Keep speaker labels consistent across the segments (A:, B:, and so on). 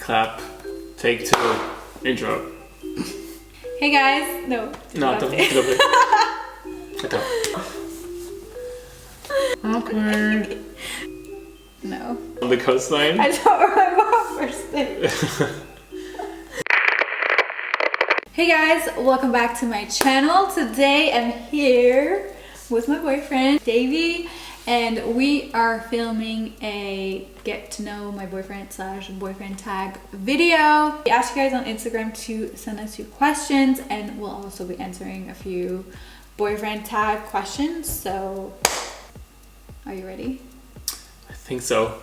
A: clap, take 2, intro.
B: Hey guys, no.
A: No, don't. Awkward.
B: No.
A: On the coastline.
B: I don't remember first thing. Hey guys, welcome back to my channel. Today I'm here with my boyfriend, Davey, and we are filming a get to know my boyfriend / boyfriend tag video. We asked you guys on Instagram to send us your questions, and we'll also be answering a few boyfriend tag questions. So, are you ready?
A: I think so.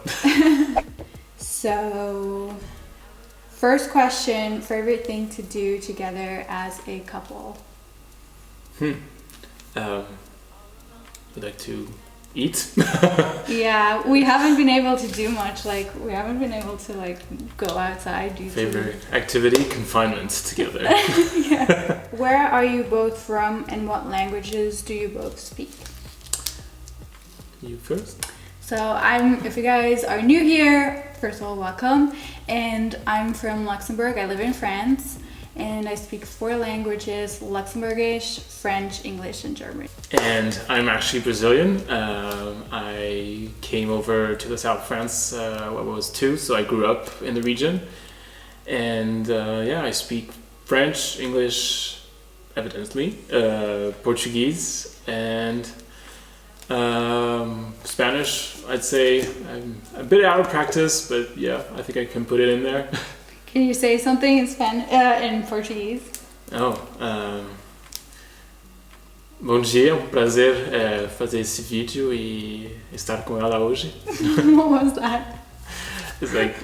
B: So, first question, favorite thing to do together as a couple?
A: We like to eat.
B: Yeah, we haven't been able to do much. Like, we haven't been able to go outside.
A: Favorite activity, confinement together.
B: Yeah. Where are you both from, and what languages do you both speak?
A: You first.
B: So if you guys are new here, first of all, welcome. And I'm from Luxembourg. I live in France, and I speak 4 languages: Luxembourgish, French, English, and German.
A: And I'm actually Brazilian. I came over to the south of France when I was 2, so I grew up in the region. And I speak French, English, evidently, Portuguese, and Spanish. I'd say I'm a bit out of practice, but yeah, I think I can put it in there.
B: Can you say something in in Portuguese?
A: Bom dia, prazer fazer esse vídeo e estar com ela hoje.
B: What was that?
A: It's like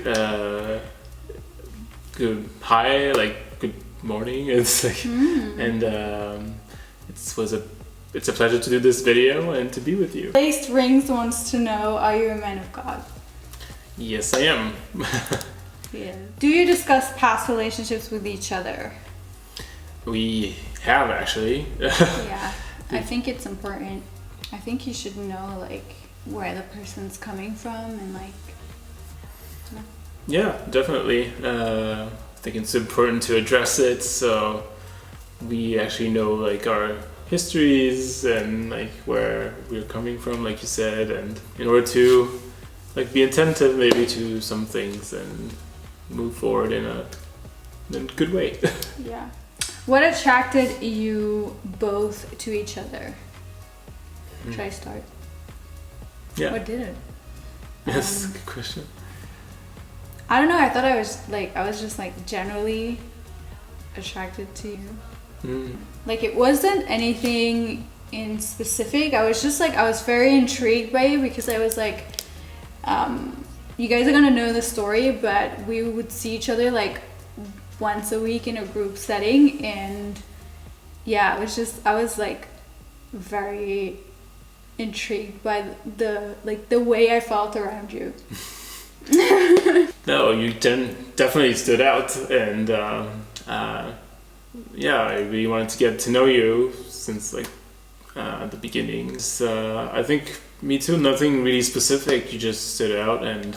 A: good hi, like good morning. It's like and it's a pleasure to do this video and to be with you.
B: Laced Rings wants to know, are you a man of God?
A: Yes, I am.
B: Yeah. Do you discuss past relationships with each other?
A: We have actually.
B: Yeah, I think it's important. I think you should know where the person's coming from and
A: Yeah, definitely. I think it's important to address it so we actually know our histories and where we're coming from, like you said, and in order to be attentive maybe to some things and move forward in a good way.
B: Yeah. What attracted you both to each other? Should I start?
A: Yeah.
B: What did it?
A: Yes, good question.
B: I don't know. I thought I was just generally attracted to you. It wasn't anything in specific. I was just I was very intrigued by you because I was you guys are gonna know the story, but we would see each other once a week in a group setting, and yeah, I was very intrigued by the way I felt around you.
A: No, you definitely stood out, and I really wanted to get to know you since at the beginning. I think me too. Nothing really specific. You just stood out, and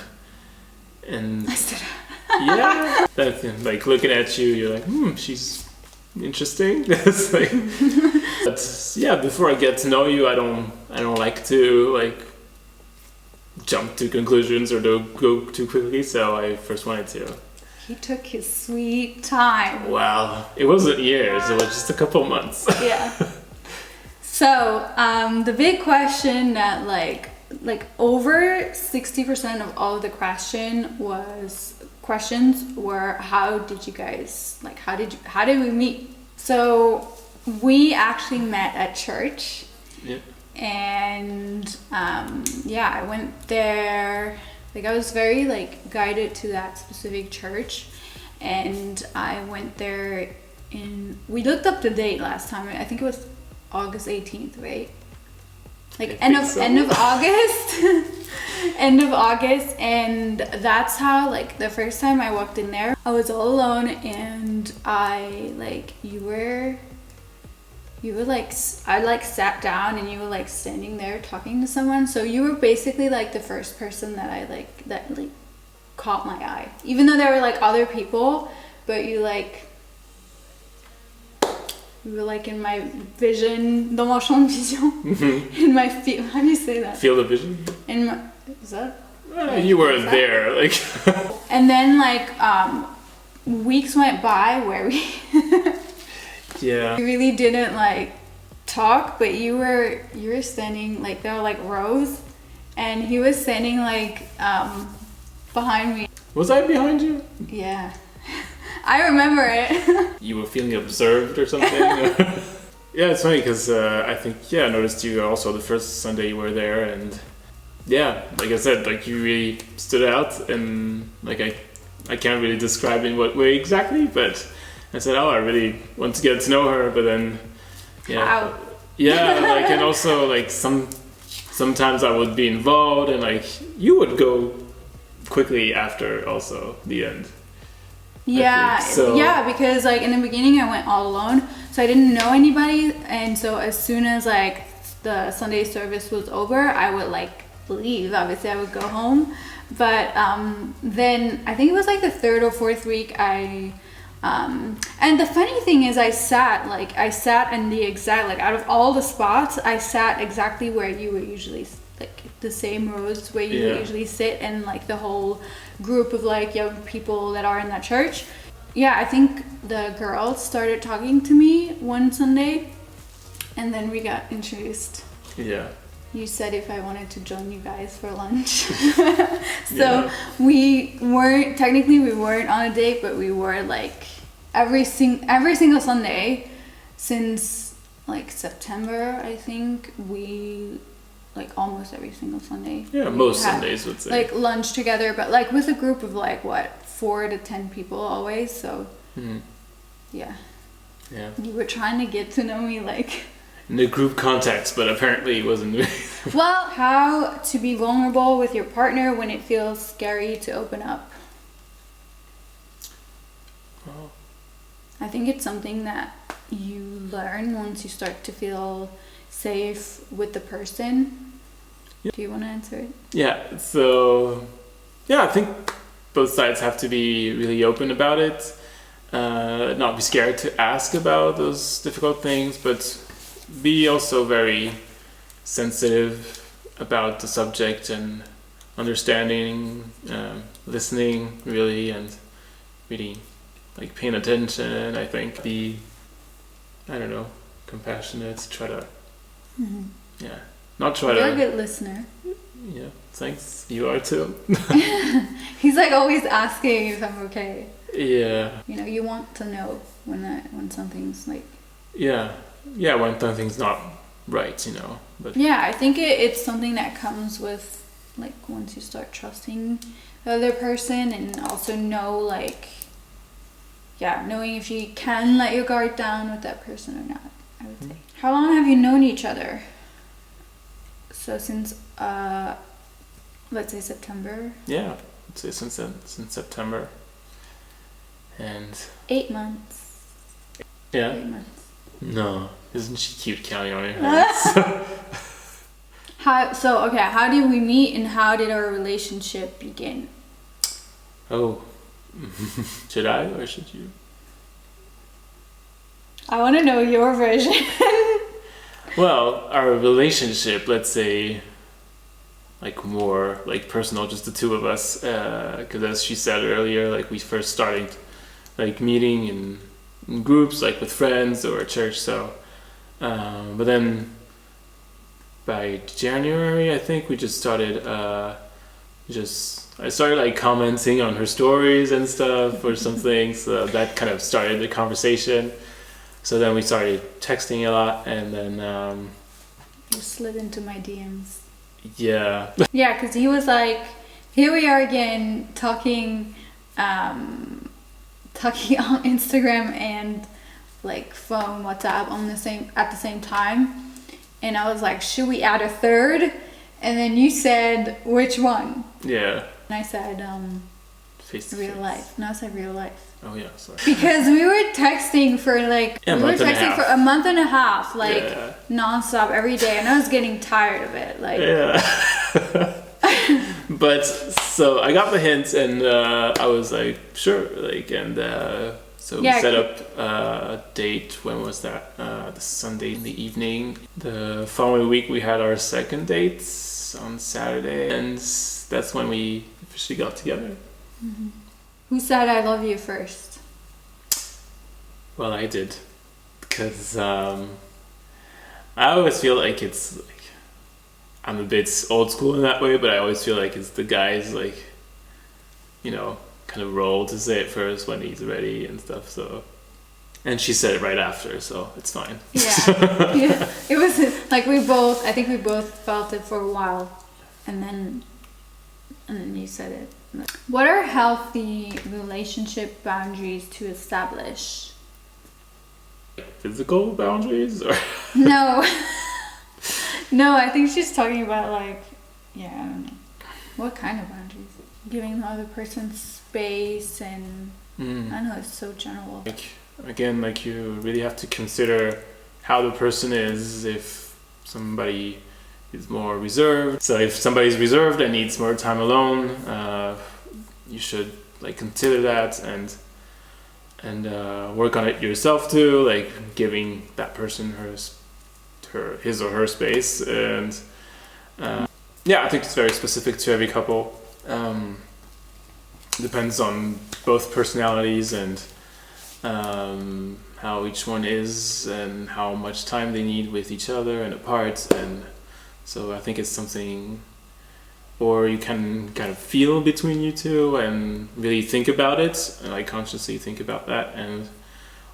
B: I stood out.
A: Yeah, looking at you, you're like, she's interesting. It's but yeah, before I get to know you, I don't like to jump to conclusions or to go too quickly. So I first wanted to.
B: He took his sweet time.
A: Well, it wasn't years. It was just a couple months. Yeah.
B: So the big question that over 60% of all of the questions were, how did you guys how did we meet? So we actually met at church.
A: Yeah.
B: And I went there. I was very guided to that specific church, and I went there we looked up the date last time. I think it was August 18th, right? End of August. End of August, and that's how the first time I walked in there, I was all alone, and I sat down, and you were standing there talking to someone. So you were basically the first person that I caught my eye, even though there were like other people, but you were like in my vision, dans mon champ de vision, in my field. How do you say that?
A: Field of vision.
B: In my, is that?
A: You were there, like.
B: And then like weeks went by where we
A: Yeah.
B: we really didn't like talk, but you were standing like there were like rows, and he was standing like behind me.
A: Was I behind you?
B: Yeah, I remember it.
A: You were feeling observed or something? Yeah, it's funny because I think, I noticed you also the first Sunday you were there, and yeah, like I said, like you really stood out, and like I can't really describe in what way exactly, but I said, I really want to get to know her, but then,
B: Wow.
A: yeah, like, and also like sometimes I would be involved, and like you would go quickly after also the end.
B: Yeah,
A: so.
B: Yeah, because like in the beginning I went all alone, so I didn't know anybody, and so as soon as like the Sunday service was over, I would like leave. Obviously, I would go home, but then I think it was like the third or fourth week and the funny thing is I sat in the exact, like out of all the spots, I sat exactly where you would usually, like the same rows where you would usually sit, and like the whole group of like young people that are in that church. Yeah, I think the girls started talking to me one Sunday, and then we got introduced.
A: Yeah.
B: You said if I wanted to join you guys for lunch. So we weren't on a date, but we were like every single Sunday since like September, I think. We like almost every single Sunday.
A: Yeah, most Sundays would say.
B: Like lunch together, but like with a group of like 4 to 10 people always. So yeah. You were trying to get to know me like
A: in the group context, but apparently it wasn't.
B: Well, how to be vulnerable with your partner when it feels scary to open up.
A: Oh.
B: I think it's something that you learn once you start to feel safe with the person.
A: Yeah.
B: Do you want to answer it?
A: Yeah, so I think both sides have to be really open about it, not be scared to ask about those difficult things, but be also very sensitive about the subject and understanding, listening really, and really like paying attention. I think be, compassionate, try to not try to.
B: You're a good listener.
A: Yeah, thanks. You are too.
B: He's like always asking if I'm okay.
A: Yeah.
B: You want to know when something's like.
A: Yeah, when something's not right, But
B: yeah, I think it's something that comes with like once you start trusting the other person, and also knowing if you can let your guard down with that person or not, I would say. How long have you known each other? So since let's say September.
A: Yeah, I'd say since September, and
B: 8 months.
A: Yeah.
B: 8 months.
A: No, isn't she cute counting on her hands?
B: How did we meet, and how did our relationship begin?
A: Oh, should I or should you?
B: I want to know your version.
A: Well, our relationship, let's say, like more like personal, just the two of us, because as she said earlier, like we first started like meeting in groups, like with friends or at church. So, but then by January, I think we just started. I started like commenting on her stories and stuff or something. So that kind of started the conversation. So then we started texting a lot, and then
B: you slid into my DMs.
A: Yeah.
B: Yeah, because he was like, "Here we are again, talking on Instagram and like phone, WhatsApp at the same time." And I was like, "Should we add a third?" And then you said, "Which one?"
A: Yeah.
B: And I said,
A: Face to
B: real
A: face.
B: life. No, I said real life.
A: Oh yeah, sorry.
B: Because we were texting for like
A: for
B: a month and a half, like
A: Yeah.
B: nonstop every day, and I was getting tired of it. Like
A: Yeah. But So I got the hint, and I was like, sure, like, and so we set up a date. When was that? The Sunday in the evening. The following week we had our second date on Saturday, and that's when we officially got together.
B: Mm-hmm. Who said I love you first?
A: Well, I did, because I always feel like it's like, I'm a bit old school in that way, but I always feel like it's the guy's, like, you know, kind of role to say it first when he's ready and stuff. So, and she said it right after, so it's fine.
B: Yeah, yeah. It was like I think we both felt it for a while, and then you said it. What are healthy relationship boundaries to establish?
A: Physical boundaries, or
B: no? No, I think she's talking about, like, yeah, I don't know. What kind of boundaries? Giving the other person space, and I don't know, it's so general.
A: Like, again, like, you really have to consider how the person is. If somebody is more reserved, so if somebody's reserved and needs more time alone, you should, like, consider that and work on it yourself too, like giving that person his or her space. And yeah, I think it's very specific to every couple. Depends on both personalities and how each one is and how much time they need with each other and apart. And so I think it's something, or you can kind of feel between you two and really think about it, and like consciously think about that, and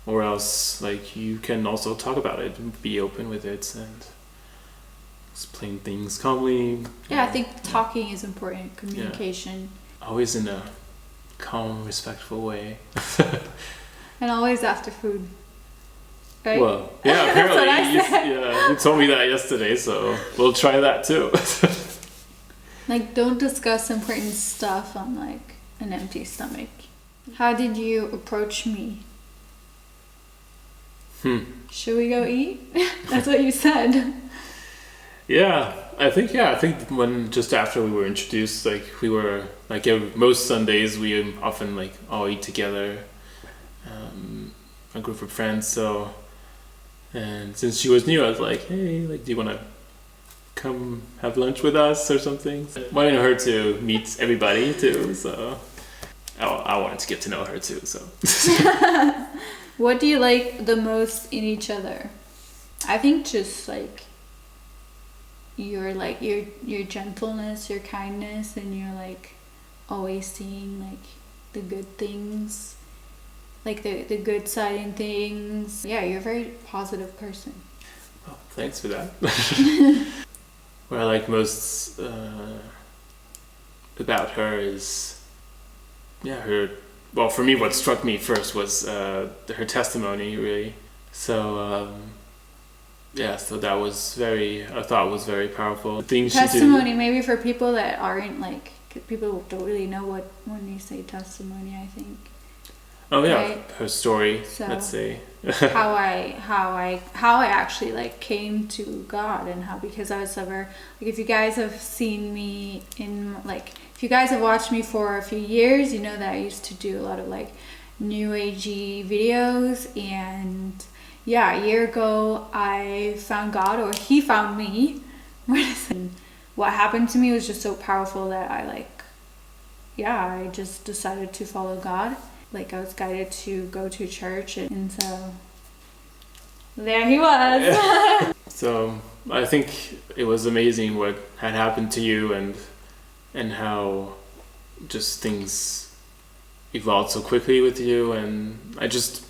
A: or else, like, you can also talk about it and be open with it and explain things calmly.
B: Yeah, I think talking is important. Communication.
A: Yeah. Always in a calm, respectful way.
B: And always after food. Right?
A: Well, yeah, apparently you told me that yesterday, so we'll try that too.
B: Like, don't discuss important stuff on, like, an empty stomach. How did you approach me? Should we go eat? That's what you said.
A: Yeah, I think when just after we were introduced, like, we were like, most Sundays we often, like, all eat together, a group of friends. So, and since she was new, I was like, hey, like, do you want to come have lunch with us or something? Wanting her to meet everybody too, so I wanted to get to know her too. So.
B: What do you like the most in each other? I think just, like, your gentleness, your kindness, and you're, like, always seeing, like, the good things, like the good side in things. Yeah, you're a very positive person.
A: Well, thanks for that. What I like most about her is, well, for me, what struck me first was her testimony, really. So, so that was I thought was very powerful.
B: Testimony, maybe for people that aren't, like, people don't really know when you say testimony, I think.
A: Oh yeah,
B: right?
A: Her story,
B: so
A: let's say.
B: how I actually, like, came to God, and how, because I was ever, like, if you guys have seen me in, like, if you guys have watched me for a few years, you know that I used to do a lot of, like, new agey videos. And yeah, a year ago I found God, or he found me. What happened to me was just so powerful that I just decided to follow God. Like, I was guided to go to church, and so there he was.
A: Yeah. So I think it was amazing what had happened to you, and how just things evolved so quickly with you. And I just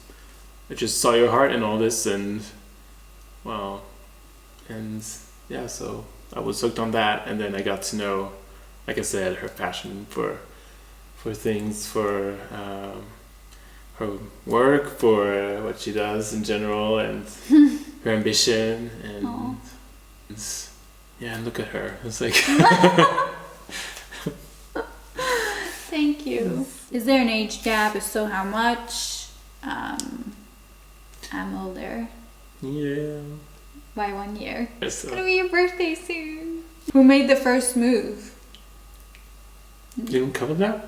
A: saw your heart in all this, and wow, and yeah, so I was hooked on that. And then I got to know, like I said, her passion for things, for her work, for what she does in general, and her ambition, and yeah, and look at her. It's like
B: Thank you. Is there an age gap? If so, how much? I'm older.
A: Yeah.
B: By 1 year.
A: Yes,
B: It's gonna be your birthday soon. Who made the first move?
A: You didn't cover that?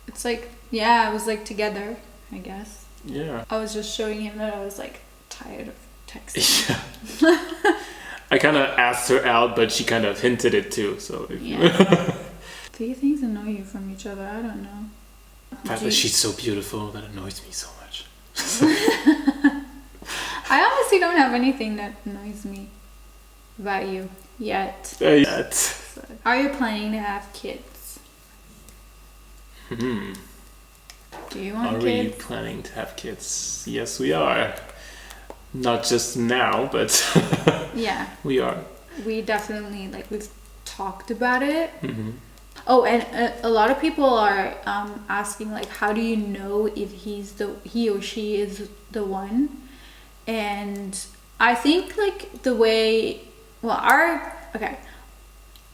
B: It's like, yeah, it was like together, I guess.
A: Yeah.
B: I was just showing him that I was like tired of texting.
A: Yeah. I kind of asked her out, but she kind of hinted it too. So.
B: Yeah. Three things annoy you from each other. I don't know.
A: The fact that she's so beautiful, that annoys me so much.
B: I honestly don't have anything that annoys me about you yet.
A: Yet.
B: So, are you planning to have kids?
A: Hmm.
B: Do you want
A: kids? Are we planning to have kids? Yes, we are. Not just now, but
B: yeah,
A: we are.
B: We definitely, like, we've talked about it.
A: Mm-hmm.
B: Oh, and a lot of people are asking, like, how do you know if he or she is the one? And I think, like, the way, well,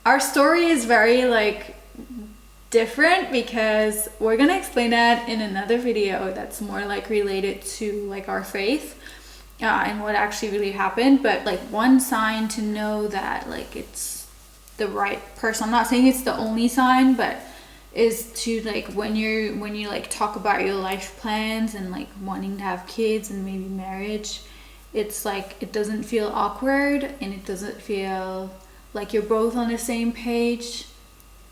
B: our story is very, like, different, because we're gonna explain that in another video that's more, like, related to, like, our faith and what actually really happened. But, like, one sign to know that, like, it's the right person, I'm not saying it's the only sign, but is to, like, when you like talk about your life plans and, like, wanting to have kids and maybe marriage, it's like it doesn't feel awkward, and it doesn't feel like you're both on the same page,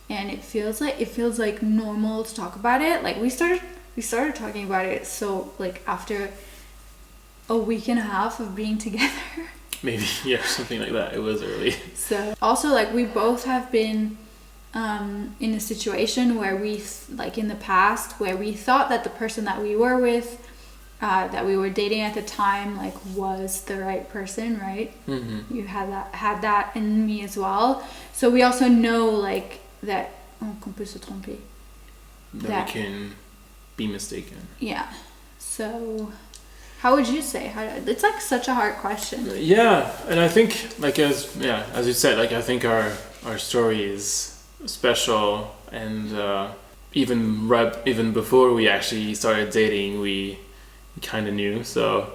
B: and it feels like normal to talk about it. Like, we started talking about it, so, like, after a week and a half of being together.
A: Maybe, yeah, something like that. It was early.
B: So also, like, we both have been in a situation where we, like, in the past, where we thought that the person that we were with, that we were dating at the time, like, was the right person, right?
A: Mm-hmm.
B: You had that in me as well. So we also know, like, that qu'on peut se tromper.
A: That we can be mistaken.
B: Yeah. So how would you say? It's, like, such a hard question.
A: Yeah, and I think, like, as you said, like, I think our story is special, and even before we actually started dating, we kind of knew. So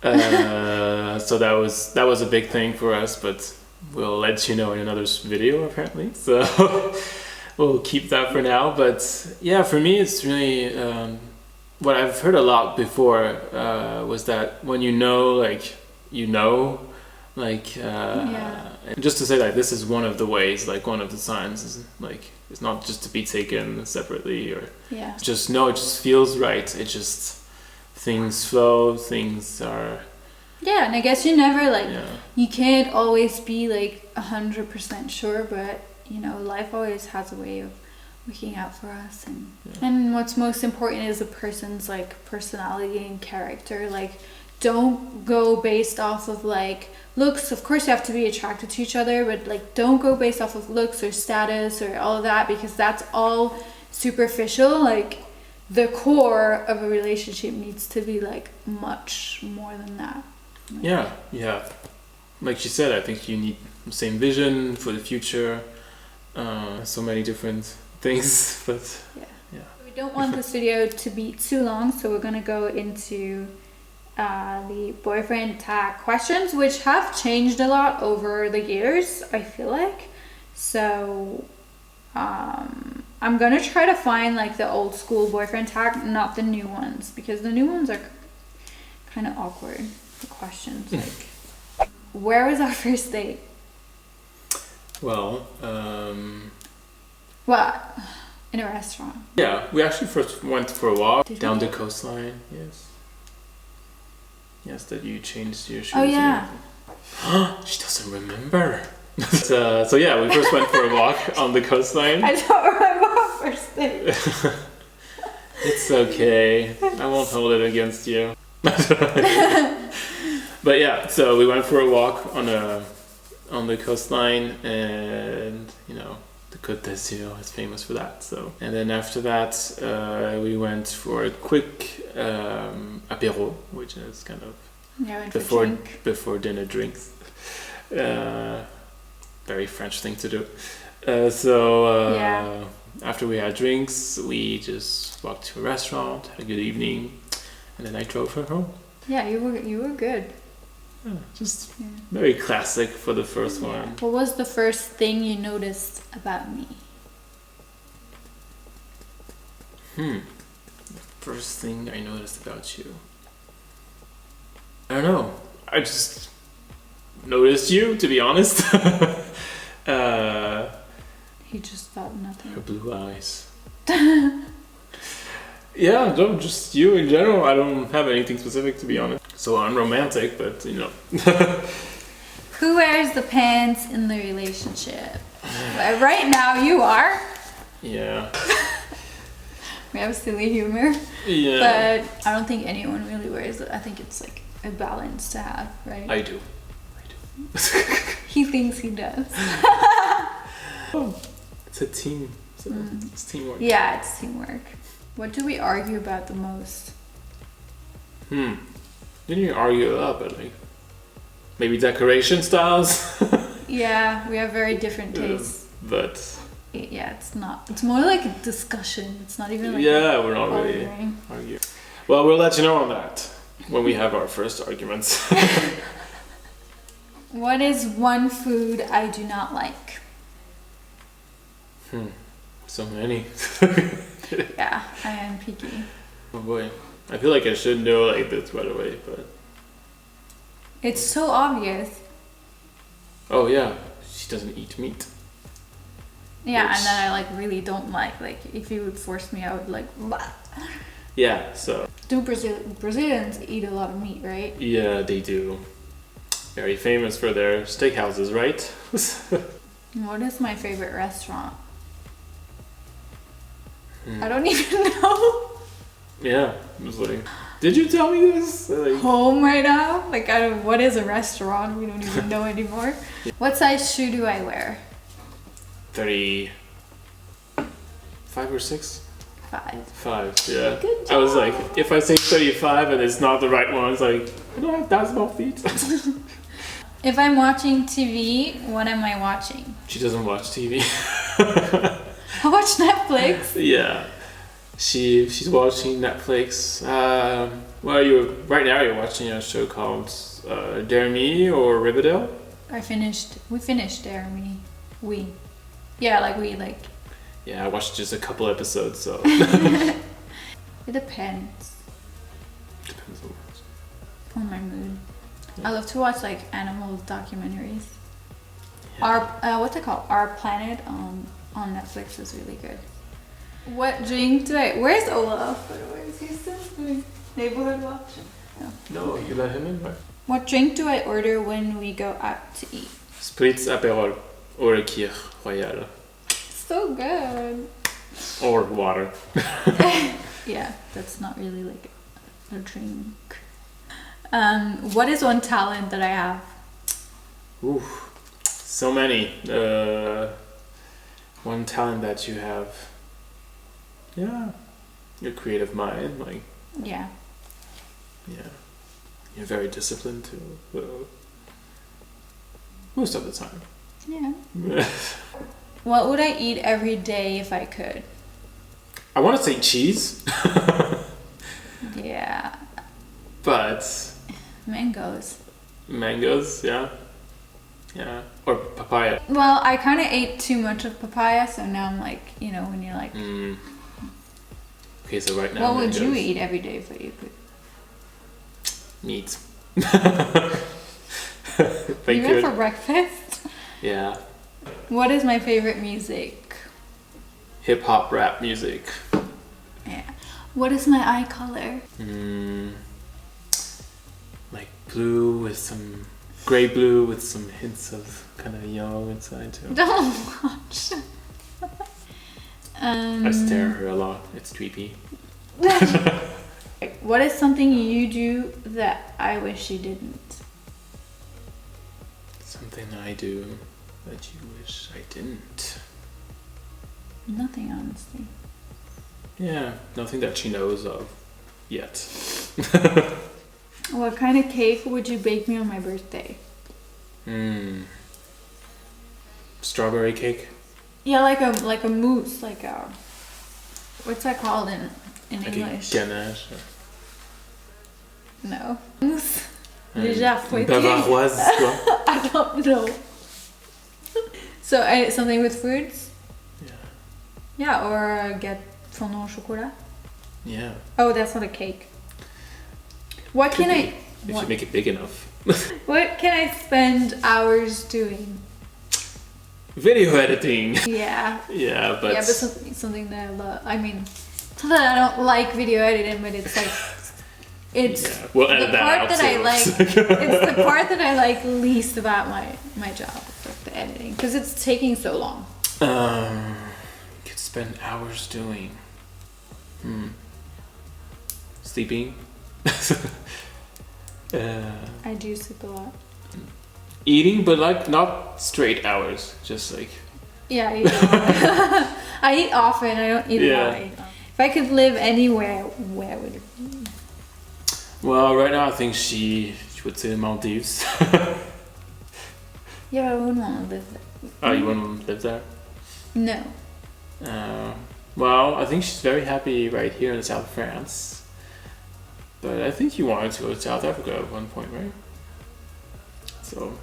A: so that was a big thing for us, but we'll let you know in another video, apparently. So we'll keep that for now. But yeah, for me, it's really. What I've heard a lot before was that when you know, and just to say that this is one of the ways, like, one of the signs is, like, it's not just to be taken separately, or just no, it just feels right. It just, things flow, things are.
B: Yeah, and I guess you never, like, you can't always be, like, 100% sure, but, you know, life always has a way of working out for us, and what's most important is a person's, like, personality and character. Like, don't go based off of, like, looks. Of course you have to be attracted to each other, but, like, don't go based off of looks or status or all of that, because that's all superficial. Like, the core of a relationship needs to be, like, much more than that.
A: Yeah, like she said, I think you need the same vision for the future, so many different things, but yeah.
B: We don't want this video to be too long, so we're gonna go into the boyfriend tag questions, which have changed a lot over the years, I feel like. So I'm gonna try to find, like, the old school boyfriend tag, not the new ones, because the new ones are kind of awkward, the questions. Like, where was our first date?
A: Well,
B: what? In a restaurant.
A: Yeah, we actually first went for a walk down the coastline. Yes, that you changed your shoes.
B: Oh yeah.
A: She doesn't remember. So yeah, we first went for a walk on the coastline.
B: I don't remember our first date.
A: It's okay. I won't hold it against you. But yeah, so we went for a walk on the coastline, and, you know, the Côte d'Azur is famous for that. So, and then after that, we went for a quick apéro, which is kind of before dinner drinks. Very French thing to do. After we had drinks, we just walked to a restaurant, had a good evening, and then I drove her home.
B: Yeah, you were good.
A: Just very classic for the first one.
B: What was the first thing you noticed about me?
A: The first thing I noticed about you. I don't know. I just noticed you, to be honest.
B: He just thought nothing.
A: Her blue eyes. Yeah, no, just you in general. I don't have anything specific, to be honest. So unromantic, but you know.
B: Who wears the pants in the relationship? Right now, you are.
A: Yeah.
B: We have silly humor.
A: Yeah.
B: But I don't think anyone really wears it. I think it's like a balance to have, right?
A: I do.
B: He thinks he does.
A: Oh, it's a team. So it's teamwork.
B: Yeah, it's teamwork. What do we argue about the most?
A: Didn't you argue a lot, but like maybe decoration styles?
B: Yeah, we have very different tastes.
A: But
B: yeah, it's more like a discussion. It's not even like
A: we're not really arguing. Well, we'll let you know on that when we have our first arguments.
B: What is one food I do not like?
A: So many.
B: Yeah, I am picky.
A: Oh boy. I feel like I should know like this right away, but
B: It's so obvious.
A: oh yeah, she doesn't eat meat.
B: Yeah,
A: Which-
B: and then I like really don't like if you would force me, I would like. Bah.
A: Yeah, so
B: Do Brazilians eat a lot of meat, right?
A: yeah, they do. Very famous for their steakhouses, right?
B: What is my favorite restaurant? I don't even know.
A: Yeah, I was like, did you tell me this? Like,
B: Home right now? Like, I don't. What is a restaurant? We don't even know anymore. What size shoe do I wear?
A: 35 or 6?
B: 5.
A: 5, yeah.
B: Good
A: I was
B: job.
A: like, if I say 35 and it's not the right one, it's like, I don't have that small feet.
B: If I'm watching TV, what am I watching?
A: She doesn't watch TV.
B: I watch Netflix.
A: Yeah. She's watching Netflix. Well, right now you're watching a show called Dare Me or Riverdale.
B: We finished Dare Me. Yeah,
A: Yeah, I watched just a couple episodes, so
B: it depends
A: depends on what.
B: on my mood. I love to watch like animal documentaries.
A: Yeah.
B: What's it called? Our Planet on Netflix is really good. What drink do I? Where's Olaf? By the way, is he still doing neighborhood watch?
A: No, you let him in, right?
B: What drink do I order when we go out to eat?
A: Spritz, Aperol, or a Kir Royale,
B: So good.
A: or water.
B: Yeah, that's not really like a drink. What is one talent that I have?
A: Ooh, so many. One talent that you have. Yeah, your creative mind, like
B: Yeah.
A: yeah, you're very disciplined too. Most of the time.
B: Yeah. What would I eat every day if I could?
A: I want to say cheese,
B: Yeah.
A: but
B: Mangoes.
A: mangoes, yeah, or papaya.
B: Well, I kind of ate too much of papaya, so now I'm like, when you're like,
A: Okay, so right now,
B: what would you
A: mangoes.
B: eat every day if you could?
A: Meat.
B: Even for breakfast?
A: Yeah,
B: What is my favorite music?
A: hip hop rap music.
B: Yeah. What is my eye color?
A: Like blue with some gray blue with some hints of kind of yellow inside too.
B: Don't watch.
A: I stare at her a lot. It's creepy.
B: What is something you do that I wish you didn't?
A: Something I do that you wish I didn't.
B: Nothing, honestly.
A: Yeah, nothing that she knows of yet.
B: What kind of cake would you bake me on my birthday?
A: Strawberry cake.
B: Yeah, like a mousse, what's that called in
A: Like
B: English?
A: a ganache.
B: No. Mousse. Déjà fouettée.
A: Bavaroise, quoi.
B: I don't know. So something with fruits?
A: Yeah.
B: Yeah, or get fondant au chocolat.
A: Yeah.
B: Oh, that's not a cake. What can I...
A: If you make it big enough.
B: What can I spend hours doing?
A: Video editing.
B: Yeah.
A: Yeah, but...
B: Yeah, but something that I love. I mean, not that I don't like video editing, but it's like... It's
A: yeah, we'll edit
B: the part that I like. It's the part that I like least about my job, like the editing, because it's taking so long.
A: You could spend hours doing. Sleeping.
B: I do sleep a lot.
A: Eating, but like not straight hours, just like.
B: Yeah, I eat a lot. I eat often. I don't eat a lot. If I could live anywhere, where would it be?
A: Well, right now I think she would say the Maldives.
B: Yeah, I wouldn't want to live there.
A: Oh, you wouldn't live there?
B: No.
A: Well, I think she's very happy right here in the south of France. But I think you wanted to go to South Africa at one point, right? So.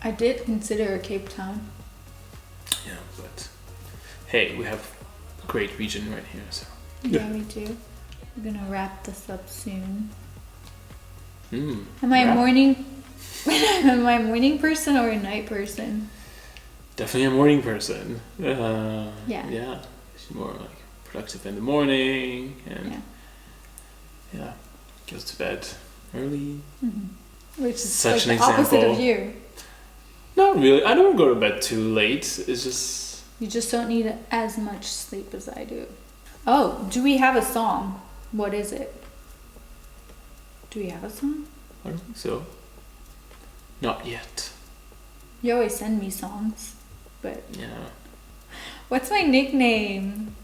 B: I did consider Cape Town.
A: Yeah, but hey, we have a great region right here, so.
B: Yeah, me too. We're gonna wrap this up soon.
A: Am
B: I a morning? Am I a morning person or a night person?
A: Definitely a morning person. Yeah.
B: Yeah.
A: She's more like productive in the morning and yeah, goes to bed early.
B: Which is
A: such
B: like
A: an
B: the opposite
A: example.
B: of you.
A: Not really. I don't go to bed too late. It's just
B: you just don't need as much sleep as I do. Oh, do we have a song? What is it? Do we have a song?
A: I don't think so. Not yet.
B: You always send me songs, but
A: Yeah.
B: what's my nickname?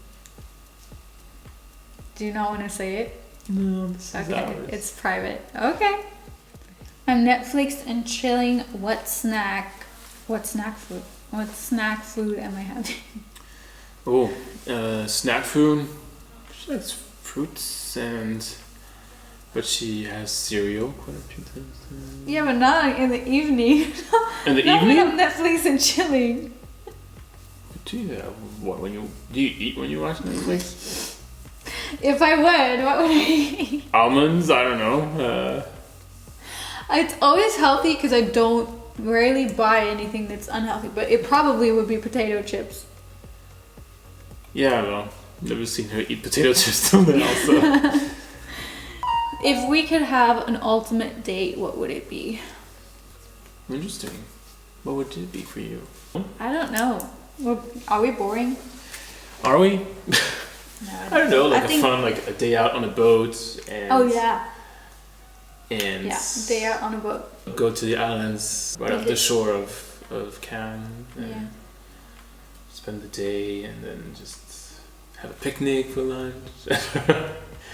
B: Do you not want to say it?
A: No, this is
B: Okay,
A: ours.
B: it's private. Okay. I'm Netflix and chilling. What snack food am I having?
A: Oh, snack food. She likes fruits but she has cereal quite a few times.
B: Yeah, but not in the evening.
A: In the
B: Not
A: evening?
B: when I'm Netflix and chilling.
A: Do you do you eat when you watch Netflix?
B: If I would, what would I eat?
A: Almonds? I don't know.
B: It's always healthy because I don't rarely buy anything that's unhealthy, but it probably would be potato chips.
A: Yeah, well, never seen her eat potato chips till now, so.
B: If we could have an ultimate date, what would it be?
A: Interesting. What would it be for you?
B: I don't know. Are we boring?
A: Are we?
B: No,
A: I don't know, like
B: I think-
A: fun, like a day out on a boat and.
B: Oh yeah.
A: And.
B: Yeah, day out on a boat.
A: Go to the islands right off the shore of Cannes and spend the day and then just have a picnic for lunch.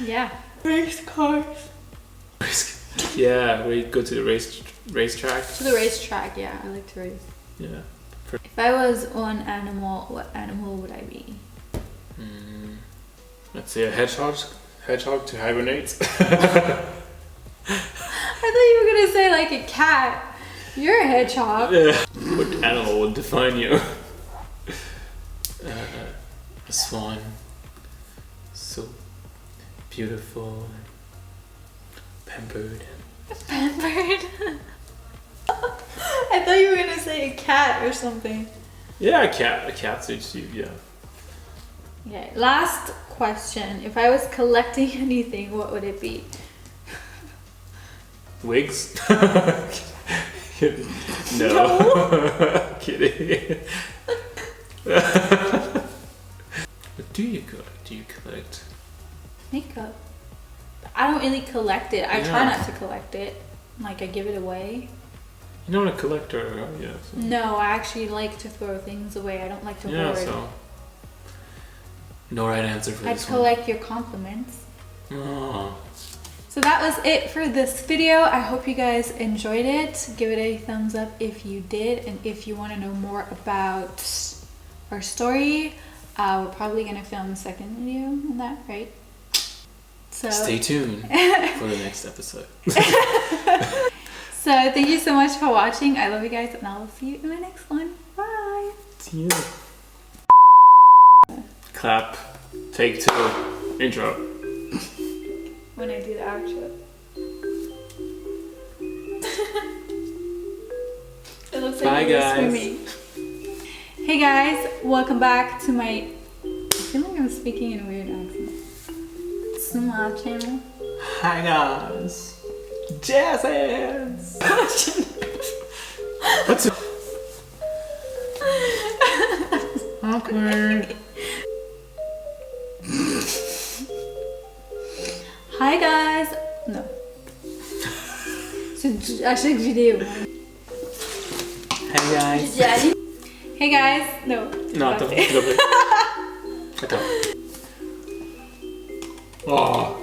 B: Yeah.
A: Race cars. Yeah, we go to the racetrack.
B: To the racetrack, yeah. I like to race.
A: Yeah.
B: If I was one animal, what animal would I be?
A: Let's say a hedgehog. Hedgehog to hibernate.
B: I thought you were gonna say like a cat. You're a hedgehog.
A: What animal would define you? A swan. So beautiful and pampered.
B: Pampered. I thought you were gonna say a cat or something.
A: Yeah, a cat. A cat suits you. Yeah.
B: Okay. Last question. If I was collecting anything, what would it be?
A: Wigs? No. Kidding. What do you collect? Do you collect?
B: Makeup. I don't really collect it. I try
A: Yeah.
B: not to collect it. Like I give it away.
A: You're not a collector, are you? So.
B: No, I actually like to throw things away. I don't like to
A: Yeah,
B: hoard.
A: so. No right answer for
B: I'd
A: this one.
B: collect your compliments.
A: Oh.
B: So that was it for this video. I hope you guys enjoyed it. Give it a thumbs up if you did, and if you want to know more about our story, we're probably gonna film a second video on that, right? So
A: Stay tuned for the next episode.
B: So thank you so much for watching. I love you guys, and I'll see you in the next one. Bye.
A: See you. Clap. Take 2. Intro.
B: when I do the outro. It looks like
A: Bye,
B: it was
A: guys.
B: for me. Hey guys, welcome back to my. I feel like I'm speaking in a weird accent. Small channel.
A: Hi guys. Jazz hands. What's it? Awkward.
B: Hi guys. No. Achei que vidéo.
A: Hey guys.
B: Hey guys. No.
A: Non, attends, s'il te plaît. Attends. Oh.